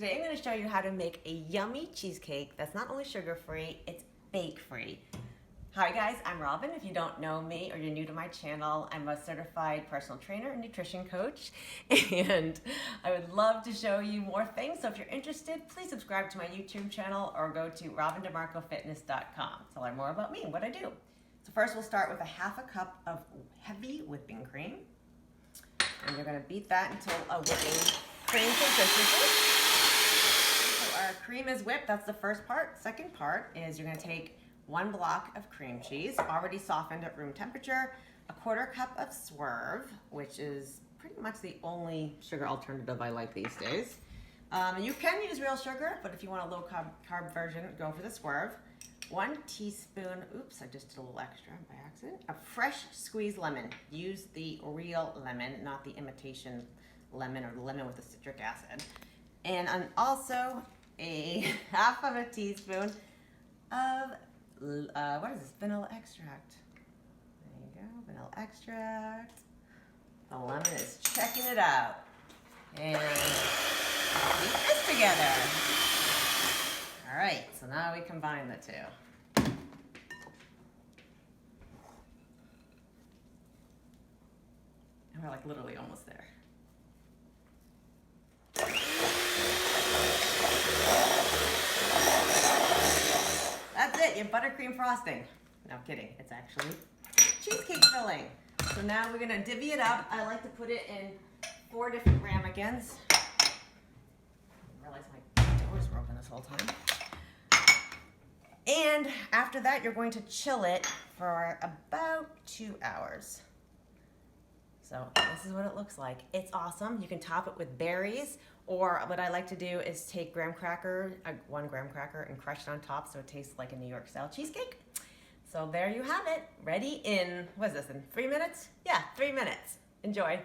Today I'm going to show you how to make a yummy cheesecake that's not only sugar-free, it's bake-free. Hi guys, I'm Robin. If you don't know me or you're new to my channel, I'm a certified personal trainer and nutrition coach, and I would love to show you more things. So if you're interested, please subscribe to my YouTube channel or go to robindemarcofitness.com to learn more about me and what I do. So first we'll start with a half a cup of heavy whipping cream, and you're going to beat that until a whipping cream consistency. So our cream is whipped, that's the first part. Second part is you're going to take 1 block of cream cheese, already softened at room temperature, a 1/4 cup of Swerve, which is pretty much the only sugar alternative I like these days. You can use real sugar, but if you want a low carb version, go for the Swerve. 1 teaspoon, oops, I just did a little extra by accident, of fresh squeezed lemon. Use the real lemon, not the imitation lemon or the lemon with the citric acid. And also a half of a teaspoon of what is this? Vanilla extract. There you go, vanilla extract. The lemon is checking it out. And beat this together. All right, so now we combine the two. And we're like literally almost there. That's it, you have buttercream frosting. No kidding, it's actually cheesecake filling. So now we're gonna divvy it up. I like to put it in 4 different ramekins. I realize my doors were open this whole time. And after that, you're going to chill it for about 2 hours. So this is what it looks like. It's awesome. You can top it with berries, or what I like to do is take 1 graham cracker and crush it on top so it tastes like a New York style cheesecake. So there you have it, ready in, what is this, in 3 minutes? Yeah, 3 minutes. Enjoy.